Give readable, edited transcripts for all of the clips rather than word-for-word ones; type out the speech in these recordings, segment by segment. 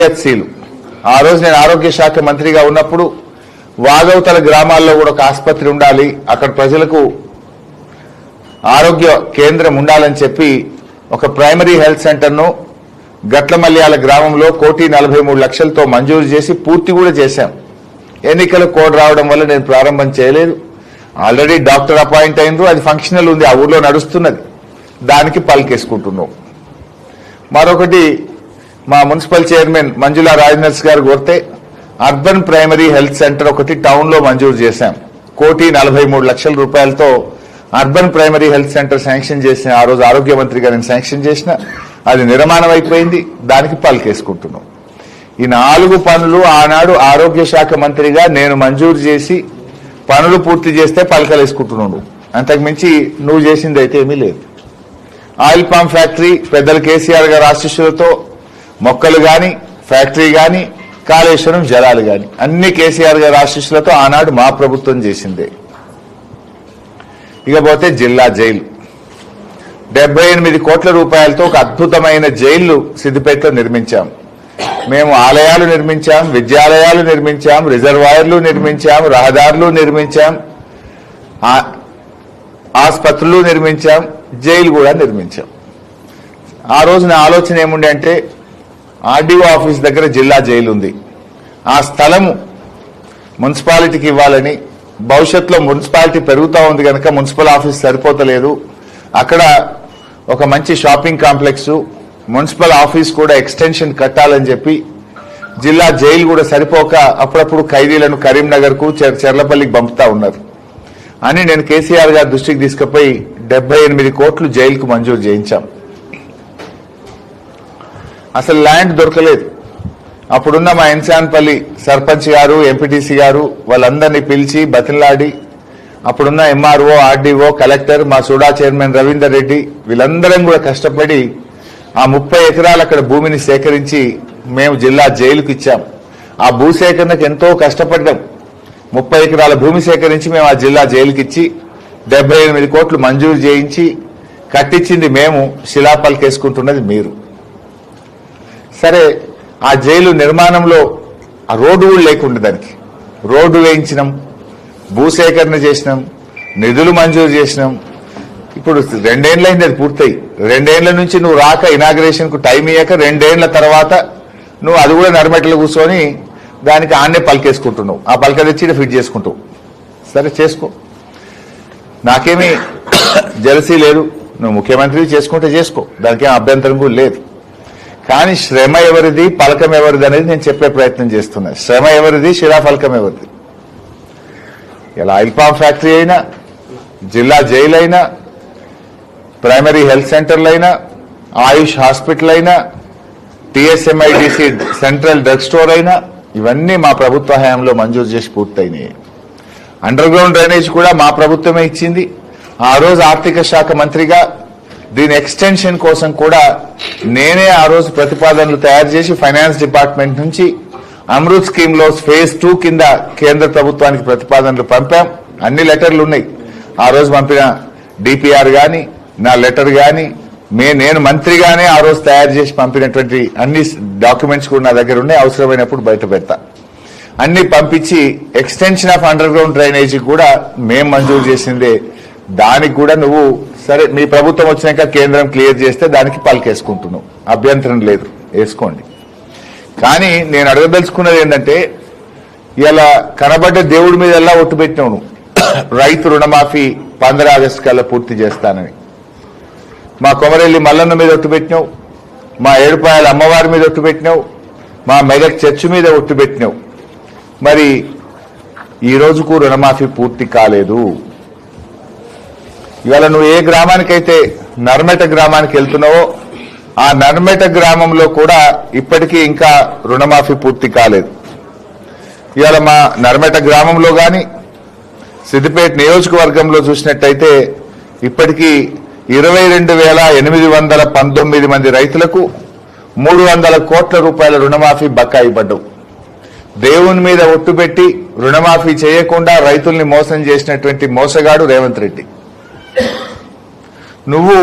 పిహెచ్సిలు ఆ రోజు నేను ఆరోగ్య శాఖ మంత్రిగా ఉన్నప్పుడు వాగవతల గ్రామాల్లో కూడా ఒక ఆసుపత్రి ఉండాలి, అక్కడ ప్రజలకు ఆరోగ్య కేంద్రం ఉండాలని చెప్పి ఒక ప్రైమరీ హెల్త్ సెంటర్ను గట్లమల్యాల గ్రామంలో 1,43,00,000తో మంజూరు చేసి పూర్తి కూడా చేశాం. ఎన్నికల కోడ్ రావడం వల్ల నేను ప్రారంభం చేయలేదు. ఆల్రెడీ డాక్టర్ అపాయింట్ అయినరు, అది ఫంక్షనల్ ఉంది, ఆ ఊర్లో నడుస్తున్నది, దానికి పలికేసుకుంటున్నాం. మరొకటి మా మున్సిపల్ చైర్మన్ మంజులా రాజనర్స్ గారు కోరితే అర్బన్ ప్రైమరీ హెల్త్ సెంటర్ ఒకటి టౌన్లో మంజూరు చేశాం. 1,43,00,000 రూపాయలతో urban primary health centre sanction చేసిన ఆ రోజు ఆరోగ్య మంత్రిగా నేను శాంక్షన్ చేసిన, అది నిర్మాణం అయిపోయింది, దానికి పలికేసుకుంటున్నాం. ఈ 4 పనులు ఆనాడు ఆరోగ్య శాఖ మంత్రిగా నేను మంజూరు చేసి పనులు పూర్తి చేస్తే పలకలేసుకుంటున్నాడు. అంతకుమించి నువ్వు చేసింది అయితే ఏమీ లేదు. ఆయిల్ పామ్ ఫ్యాక్టరీ పెద్దల కేసీఆర్ గారి ఆశీస్సులతో మొక్కలు గాని, ఫ్యాక్టరీ గాని, కాళేశ్వరం జలాలు గాని అన్ని కేసీఆర్ గారి ఆశీస్సులతో ఆనాడు మా ప్రభుత్వం చేసిందే. ఇకపోతే జిల్లా జైలు 78 కోట్ల రూపాయలతో ఒక అద్భుతమైన జైళ్లు సిద్దిపేటలో నిర్మించాం. మేము ఆలయాలు నిర్మించాం, విద్యాలయాలు నిర్మించాం, రిజర్వాయర్లు నిర్మించాం, రహదారులు నిర్మించాం, ఆసుపత్రులు నిర్మించాం, జైలు కూడా నిర్మించాం. ఆ రోజు నా ఆలోచన ఏముండే అంటే ఆర్డీఓ ఆఫీస్ దగ్గర జిల్లా జైలు ఉంది, ఆ స్థలము మున్సిపాలిటీకి ఇవ్వాలని, భవిష్యత్తులో మున్సిపాలిటీ పెరుగుతూ ఉంది కనుక మున్సిపల్ ఆఫీస్ సరిపోతలేదు, అక్కడ ఒక మంచి షాపింగ్ కాంప్లెక్స్, మున్సిపల్ ఆఫీస్ కూడా ఎక్స్టెన్షన్ కట్టాలని చెప్పి జిల్లా జైలు కూడా సరిపోక అప్పుడప్పుడు ఖైదీలను కరీంనగర్కు, చెర్లపల్లికి పంపుతా ఉన్నారు అని నేను కేసీఆర్ గారి దృష్టికి తీసుకుపోయి 78 కోట్లు జైలుకు మంజూరు చేయించాం. అసలు ల్యాండ్ దొరకలేదు. అప్పుడున్న మా ఎన్సాన్పల్లి సర్పంచ్ గారు, ఎంపీటీసీ గారు వాళ్ళందరినీ పిలిచి బతిలాడి అప్పుడున్న ఎంఆర్ఓ, ఆర్డీఓ, కలెక్టర్, మా సూడా చైర్మన్ రవీందర్ రెడ్డి వీళ్ళందరం కూడా కష్టపడి ఆ 30 ఎకరాలు అక్కడ భూమిని సేకరించి మేము జిల్లా జైలుకి ఇచ్చాం. ఆ భూసేకరణకు ఎంతో కష్టపడ్డాం. 30 ఎకరాల భూమి సేకరించి మేము ఆ జిల్లా జైలుకి ఇచ్చి 78 కోట్లు మంజూరు చేయించి కట్టించింది మేము, శిలాపలకేసుకుంటున్నది మీరు. సరే, ఆ జైలు నిర్మాణంలో ఆ రోడ్డు కూడా లేకుండా దానికి రోడ్డు వేయించినాం, భూసేకరణ చేసినాం, నిధులు మంజూరు చేసినాం. ఇప్పుడు 2 ఏళ్లైంది అది పూర్తయి. 2 ఏళ్ల నుంచి నువ్వు రాక ఇనాగ్రేషన్ కు టైం ఇయ్యక 2 ఏళ్ల తర్వాత నువ్వు అది కూడా నరమెట్టలు కూర్చొని దానికి ఆన్నే పలికేసుకుంటున్నావు. ఆ పలక తెచ్చి ఫిట్ చేసుకుంటావు. సరే చేసుకో, నాకేమీ జలసీ లేదు. నువ్వు ముఖ్యమంత్రి చేసుకుంటే చేసుకో, దానికేం అభ్యంతరం కూడా లేదు. కానీ శ్రమ ఎవరిది, పలకం ఎవరిది అనేది నేను చెప్పే ప్రయత్నం చేస్తున్నా. శ్రమ ఎవరిది, శిలాఫలకం ఎవరిది? ఇలా ఆయిల్ పామ్ ఫ్యాక్టరీ అయినా, జిల్లా జైలు అయినా, ప్రైమరీ హెల్త్ సెంటర్లు అయినా, ఆయుష్ హాస్పిటల్ అయినా, టీఎస్ఎంఐడిసి సెంట్రల్ డ్రగ్ స్టోర్ అయినా ఇవన్నీ మా ప్రభుత్వ హయాంలో మంజూరు చేసి పూర్తయినాయి. అండర్ గ్రౌండ్ డ్రైనేజ్ కూడా మా ప్రభుత్వమే ఇచ్చింది. ఆ రోజు ఆర్థిక శాఖ మంత్రిగా దీని ఎక్స్టెన్షన్ కోసం కూడా నేనే ఆ రోజు ప్రతిపాదనలు తయారు చేసి ఫైనాన్స్ డిపార్ట్మెంట్ నుంచి అమృత్ స్కీమ్ లో ఫేజ్ 2 కింద కేంద్ర ప్రభుత్వానికి ప్రతిపాదనలు పంపాం. అన్ని లెటర్లు ఉన్నాయి. ఆ రోజు పంపిన డిపిఆర్ గాని, నా లెటర్ గాని, నేను మంత్రిగానే ఆ రోజు తయారు చేసి పంపినటువంటి అన్ని డాక్యుమెంట్స్ కూడా నా దగ్గర ఉన్నాయి. అవసరమైనప్పుడు బయట పెడతా. అన్ని పంపించి extension of under ground drainage కూడా మేం మంజూరు చేసిందే. దానికి కూడా నువ్వు సరే మీ ప్రభుత్వం వచ్చినాక కేంద్రం క్లియర్ చేస్తే దానికి పలికేసుకుంటున్నావు, అభ్యంతరం లేదు, వేసుకోండి. కానీ నేను అడగదలుచుకున్నది ఏంటంటే ఇలా కనబడ్డ దేవుడి మీద ఎలా ఒట్టు పెట్టినావు నువ్వు. రైతు రుణమాఫీ 15 ఆగస్టు కల్లా పూర్తి చేస్తానని మా కొమరెల్లి మల్లన్న మీద ఒట్టు పెట్టినావు, మా ఏడుపాయల అమ్మవారి మీద ఒట్టు పెట్టినావు, మా మెదక్ చర్చి మీద ఒట్టు పెట్టినావు. మరి ఈ రోజుకు రుణమాఫీ పూర్తి కాలేదు. ఇవాళ నువ్వు ఏ గ్రామానికైతే నర్మెట గ్రామానికి వెళ్తున్నావో ఆ నర్మెట గ్రామంలో కూడా ఇప్పటికీ ఇంకా రుణమాఫీ పూర్తి కాలేదు. ఇవాళ మా నర్మెట గ్రామంలో గాని సిద్దిపేట నియోజకవర్గంలో చూసినట్టయితే ఇప్పటికీ 22,819 మంది రైతులకు 300 కోట్ల రూపాయల రుణమాఫీ బకాయి పడ్డవు. దేవుని మీద ఒట్టుపెట్టి రుణమాఫీ చేయకుండా రైతుల్ని మోసం చేసినటువంటి మోసగాడు రేవంత్ రెడ్డి. నువ్వు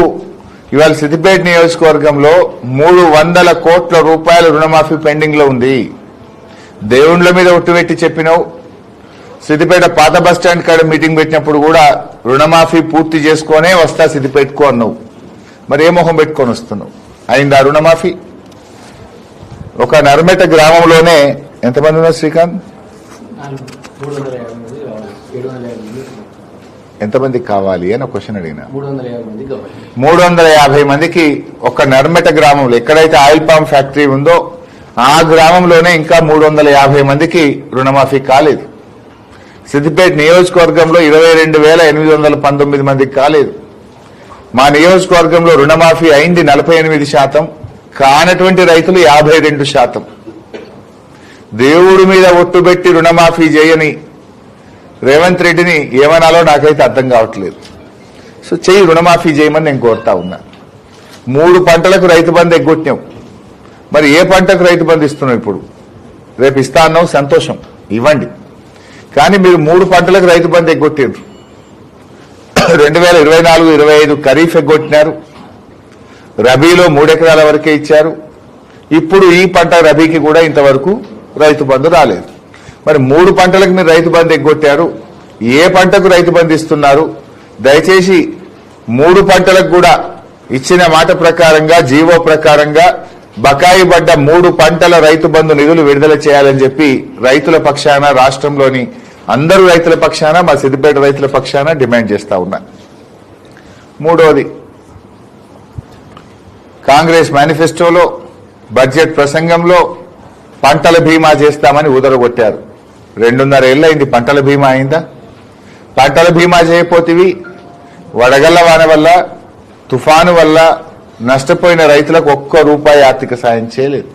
ఇవాళ సిద్దిపేట నియోజకవర్గంలో 300 కోట్ల రూపాయల రుణమాఫీ పెండింగ్ లో ఉంది. దేవుళ్ళ మీద ఒట్టుపెట్టి చెప్పినావు. సిద్దిపేట పాత బస్టాండ్ కాడ మీటింగ్ పెట్టినప్పుడు కూడా రుణమాఫీ పూర్తి చేసుకునే వస్తా సిద్దిపేటకు అన్నావు. మరి ఏ మొహం పెట్టుకొని వస్తున్నావు? అయిందా రుణమాఫీ? ఒక నర్మెట గ్రామంలోనే ఎంతమంది ఉన్నారు శ్రీకాంత్? ఎంతమందికి కావాలి అని ఒక క్వశ్చన్ అడిగినా. 350 మందికి ఒక నర్మెట గ్రామంలో ఎక్కడైతే ఆయిల్ పామ్ ఫ్యాక్టరీ ఉందో ఆ గ్రామంలోనే ఇంకా 350 మందికి రుణమాఫీ కాలేదు. సిద్దిపేట నియోజకవర్గంలో 22,819 మందికి కాలేదు. మా నియోజకవర్గంలో రుణమాఫీ అయింది 48%, కానటువంటి రైతులు 52%. దేవుడి మీద ఒట్టుబెట్టి రుణమాఫీ చేయని రేవంత్ రెడ్డిని ఏమనాలో నాకైతే అర్థం కావట్లేదు. సో చెయ్యి, రుణమాఫీ చేయమని నేను కోరుతా ఉన్నా. 3 పంటలకు రైతు బంధు ఎగ్గొట్టాం. మరి ఏ పంటకు రైతు బంధు ఇస్తున్నావు? ఇప్పుడు రేపు ఇస్తా అన్నావు, సంతోషం, ఇవ్వండి. కానీ మీరు 3 పంటలకు రైతు బంధు ఎగ్గొట్టారు. 2024-25 ఖరీఫ్ ఎగ్గొట్టినారు. రబీలో 3 ఎకరాల వరకే ఇచ్చారు. ఇప్పుడు ఈ పంట రబీకి కూడా ఇంతవరకు రైతు బంధు రాలేదు. మరి 3 పంటలకు మీరు రైతు బంధు ఎగ్గొట్టారు. ఏ పంటకు రైతు బంధు ఇస్తున్నారు? దయచేసి 3 పంటలకు కూడా ఇచ్చిన మాట ప్రకారంగా, జీవో ప్రకారంగా బకాయి పడ్డ 3 పంటల రైతు బంధు నిధులు విడుదల చేయాలని చెప్పి రైతుల పక్షాన, రాష్ట్రంలోని అందరూ రైతుల పక్షాన, మా సిద్దిపేట రైతుల పక్షాన డిమాండ్ చేస్తా ఉన్నా. మూడోది, కాంగ్రెస్ మేనిఫెస్టోలో, బడ్జెట్ ప్రసంగంలో పంటల బీమా చేస్తామని ఊదరగొట్టారు. 2.5 ఏళ్ళైంది, పంటల బీమా అయిందా? పంటల బీమా చేయకపోతేవి వడగళ్ల వాన వల్ల, తుఫాను వల్ల నష్టపోయిన రైతులకు ₹1 ఆర్థిక సాయం చేయలేదు.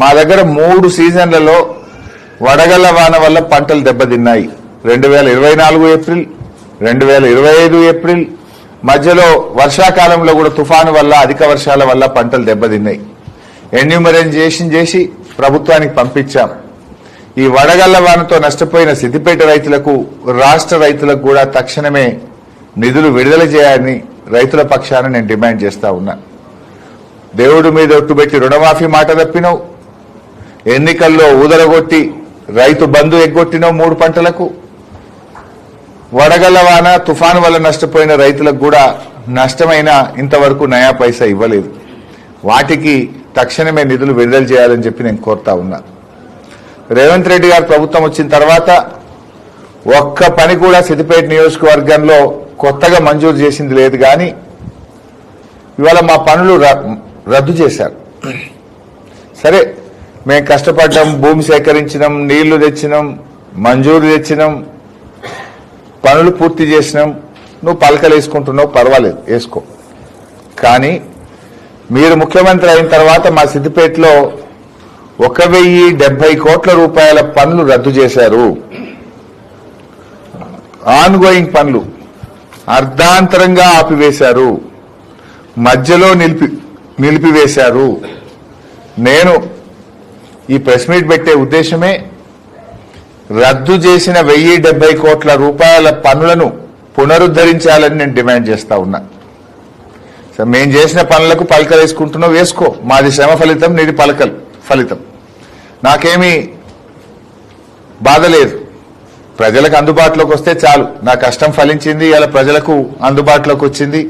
మా దగ్గర 3 సీజన్లలో వడగళ్ల వాన వల్ల పంటలు దెబ్బతిన్నాయి. 2024 ఏప్రిల్, 2025 ఏప్రిల్, మధ్యలో వర్షాకాలంలో కూడా తుఫాను వల్ల, అధిక వర్షాల వల్ల పంటలు దెబ్బతిన్నాయి. ఎన్యూమరైజేషన్ చేసి ప్రభుత్వానికి పంపించాం. ఈ వడగళ్ల వానతో నష్టపోయిన సిద్దిపేట రైతులకు, రాష్ట్ర రైతులకు కూడా తక్షణమే నిధులు విడుదల చేయాలని రైతుల పక్షాన నేను డిమాండ్ చేస్తా ఉన్నా. దేవుడి మీద ఒట్టుబెట్టి రుణమాఫీ మాట తప్పినావు. ఎన్నికల్లో ఊదరగొట్టి రైతు బంధు ఎగ్గొట్టినావు 3 పంటలకు. వడగళ్ల వాన, తుఫాను వల్ల నష్టపోయిన రైతులకు కూడా నష్టమైన ఇంతవరకు నయా పైసా ఇవ్వలేదు. వాటికి తక్షణమే నిధులు విడుదల చేయాలని చెప్పి నేను కోరుతా ఉన్నా. రేవంత్ రెడ్డి గారు ప్రభుత్వం వచ్చిన తర్వాత ఒక్క పని కూడా సిద్దిపేట నియోజకవర్గంలో కొత్తగా మంజూరు చేసింది లేదు. కానీ ఇవాళ మా పనులు రద్దు చేశారు. సరే, మేము కష్టపడ్డాం, భూమి సేకరించినాం, నీళ్లు తెచ్చినాం, మంజూరు తెచ్చినాం, పనులు పూర్తి చేసినాం. నువ్వు పలకలు వేసుకుంటున్నావు, పర్వాలేదు, వేసుకో. కానీ మీరు ముఖ్యమంత్రి అయిన తర్వాత మా సిద్దిపేటలో 1,070 కోట్ల రూపాయల పనులు రద్దు చేశారు. ఆన్ గోయింగ్ పనులు అర్ధాంతరంగా ఆపివేశారు, మధ్యలో నిలిపివేశారు. నేను ఈ ప్రెస్ మీట్ పెట్టే ఉద్దేశమే రద్దు చేసిన 1,070 కోట్ల రూపాయల పనులను పునరుద్ధరించాలని నేను డిమాండ్ చేస్తా ఉన్నా. మేం చేసిన పనులకు పలకలు వేసుకుంటున్నావు, వేసుకో. మాది శ్రమ ఫలితం, నీది పలకలు ఫలితం. నాకేమీ బాధ లేదు. ప్రజలకు అందుబాటులోకి వస్తే చాలు. నా కష్టం ఫలించింది, ఇలా ప్రజలకు అందుబాటులోకి వచ్చింది.